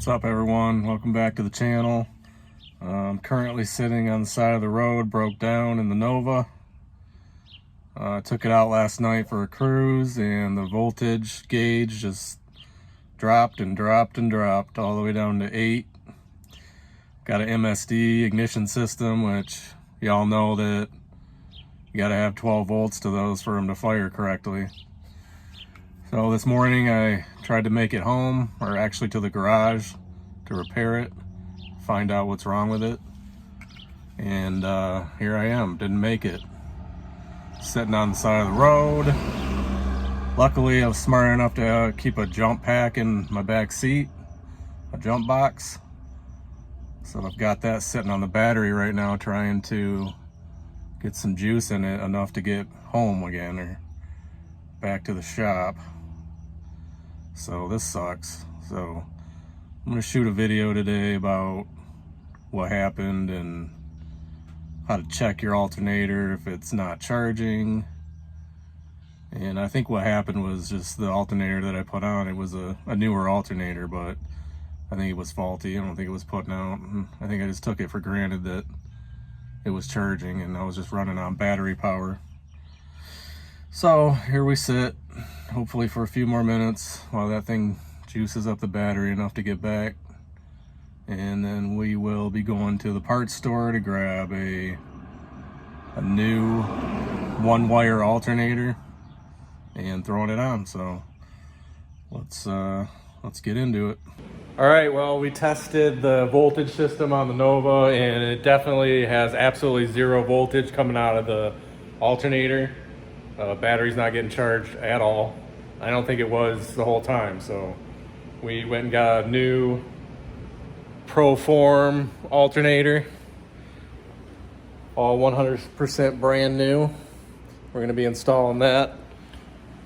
What's up, everyone? Welcome back to the channel. I'm currently sitting on the side of the road, broke down in the Nova. I took it out last night for a cruise and the voltage gauge just dropped and dropped and dropped all the way down to 8. Got an MSD ignition system, which y'all know that you gotta have 12 volts to those for them to fire correctly. So this morning I tried to make it home, or actually to the garage, to repair it, find out what's wrong with it. And here I am, didn't make it. Sitting on the side of the road. Luckily I was smart enough to keep a jump pack in my back seat, a jump box. So I've got that sitting on the battery right now, trying to get some juice in it enough to get home again, or back to the shop. So this sucks. So I'm gonna shoot a video today about what happened and how to check your alternator if it's not charging. And I think what happened was just the alternator that I put on, it was a newer alternator, but I think it was faulty. I don't think it was putting out. I think I just took it for granted that it was charging and I was just running on battery power. So here we sit, hopefully for a few more minutes while that thing juices up the battery enough to get back. And then we will be going to the parts store to grab a new one-wire alternator and throwing it on. So let's get into it. All right, well, we tested the voltage system on the Nova and it definitely has absolutely zero voltage coming out of the alternator. Battery's not getting charged at all. I don't think it was the whole time. So we went and got a new Proform alternator, all 100% brand new. We're gonna be installing that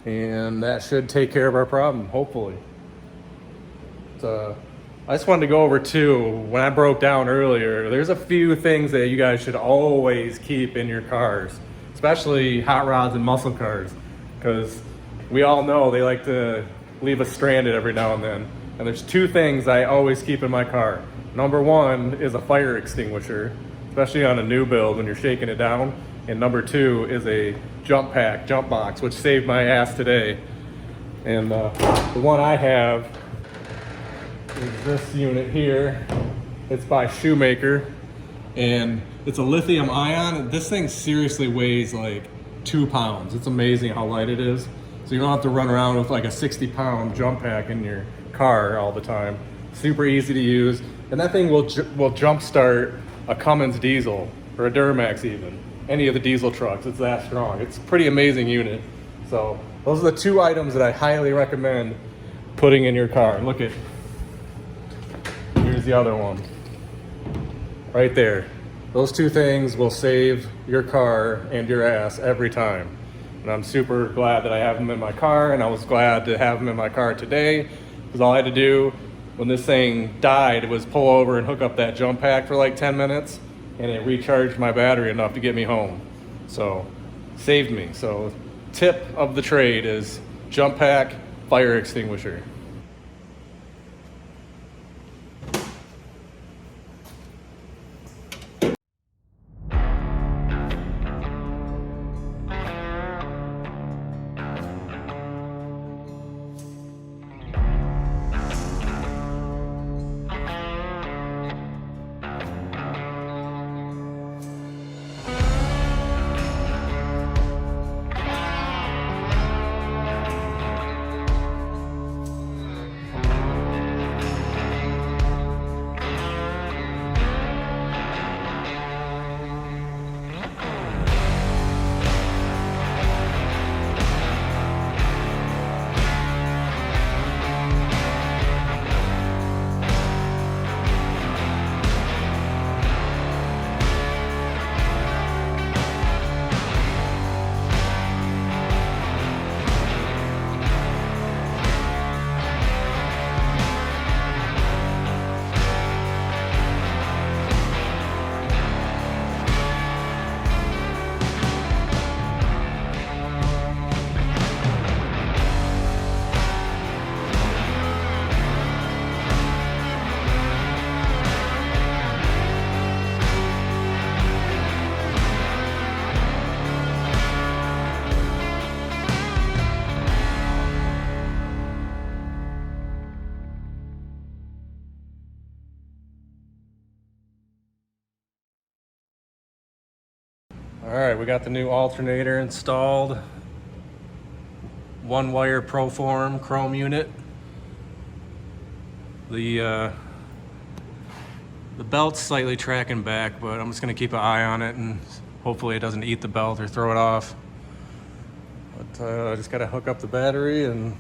and that should take care of our problem, hopefully. I just wanted to go over too, when I broke down earlier, there's a few things that you guys should always keep in your cars, especially hot rods and muscle cars, because we all know they like to leave us stranded every now and then. And there's two things I always keep in my car. Number one is a fire extinguisher, especially on a new build when you're shaking it down. And number two is a jump box, which saved my ass today. And the one I have is this unit here. It's by Shoemaker and it's a lithium ion. This thing seriously weighs like 2 pounds. It's amazing how light it is. So you don't have to run around with like a 60-pound jump pack in your car all the time. Super easy to use. And that thing will jump start a Cummins diesel or a Duramax even. Any of the diesel trucks, it's that strong. It's a pretty amazing unit. So those are the two items that I highly recommend putting in your car. And look at, here's the other one. Right there. Those two things will save your car and your ass every time. And I'm super glad that I have them in my car, and I was glad to have them in my car today, because all I had to do when this thing died was pull over and hook up that jump pack for like 10 minutes, and it recharged my battery enough to get me home. So, saved me. So, tip of the trade is jump pack, fire extinguisher. All right, we got the new alternator installed. One wire Proform chrome unit. The belt's slightly tracking back, but I'm just gonna keep an eye on it and hopefully it doesn't eat the belt or throw it off. But I just gotta hook up the battery and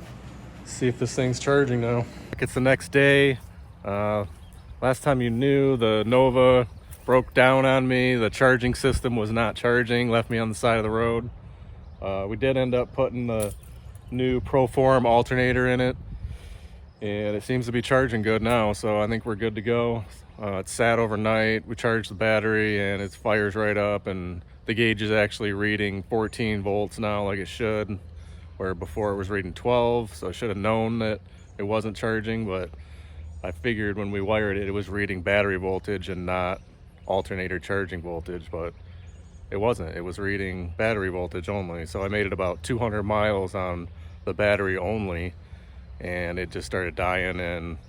see if this thing's charging now. It's the next day. Last time you knew, the Nova broke down on me. The charging system was not charging, left me on the side of the road. We did end up putting the new Proform alternator in it, and it seems to be charging good now, so I think we're good to go. It sat overnight, we charged the battery, and it fires right up, and the gauge is actually reading 14 volts now like it should, where before it was reading 12, so I should have known that it wasn't charging, but I figured when we wired it, it was reading battery voltage and not alternator charging voltage, but it wasn't. It was reading battery voltage only. So I made it about 200 miles on the battery only, and it just started dying. And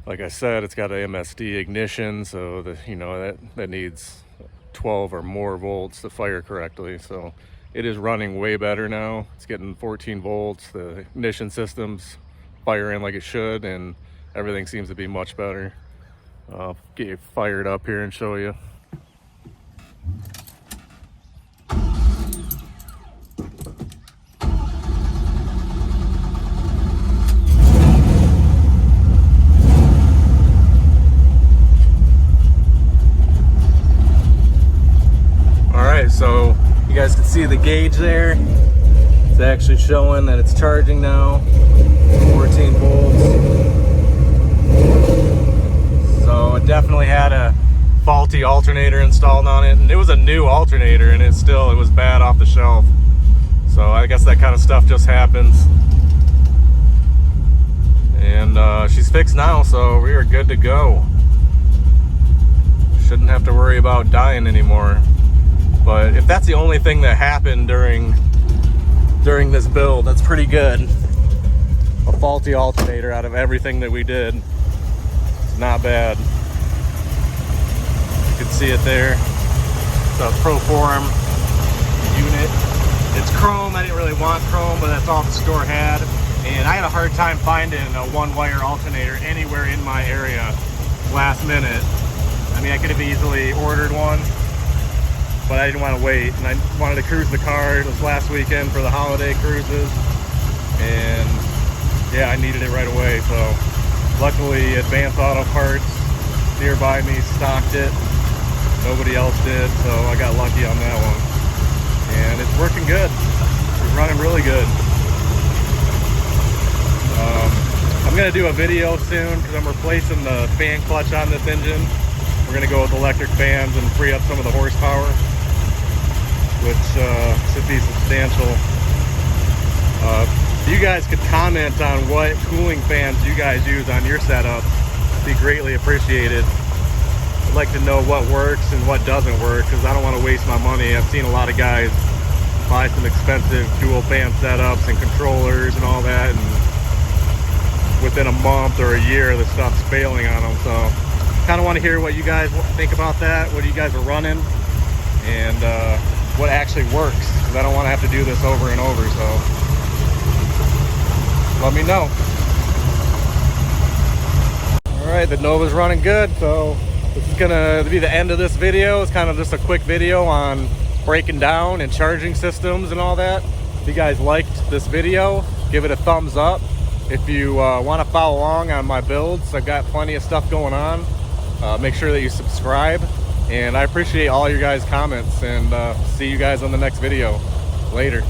like I said, it's got an MSD ignition, so that needs 12 or more volts to fire correctly. So it is running way better now. It's getting 14 volts. The ignition system's firing like it should, and everything seems to be much better. I'll get you fired up here and show you. Alright, so you guys can see the gauge there. It's actually showing that it's charging now, 14 volts. So it definitely had a faulty alternator installed on it, and it was a new alternator, and it was bad off the shelf. So I guess that kind of stuff just happens. And she's fixed now, so we are good to go. Shouldn't have to worry about dying anymore. But if that's the only thing that happened during this build, that's pretty good. A faulty alternator out of everything that we did. It's not bad. You can see it there. It's a Proform unit. It's chrome. I didn't really want chrome, but that's all the store had. And I had a hard time finding a one-wire alternator anywhere in my area last minute. I mean, I could have easily ordered one, but I didn't want to wait. And I wanted to cruise the car this last weekend for the holiday cruises. And yeah, I needed it right away. So luckily, Advanced Auto Parts nearby me stocked it. Nobody else did, so I got lucky on that one. And it's working good. It's running really good. I'm gonna do a video soon because I'm replacing the fan clutch on this engine. We're gonna go with electric fans and free up some of the horsepower, which should be substantial. If you guys could comment on what cooling fans you guys use on your setup, it'd be greatly appreciated. I'd like to know what works and what doesn't work, because I don't want to waste my money. I've seen a lot of guys buy some expensive dual fan setups and controllers and all that, and within a month or a year the stuff's failing on them. So kind of want to hear what you guys think about that, what you guys are running, and what actually works, because I don't want to have to do this over and over. So let me know. All right, the Nova's running good, so this is gonna be the end of this video. It's kind of just a quick video on breaking down and charging systems and all that. If you guys liked this video, give it a thumbs up. If you want to follow along on my builds, I've got plenty of stuff going on. Make sure that you subscribe, and I appreciate all your guys' comments, and see you guys on the next video. Later.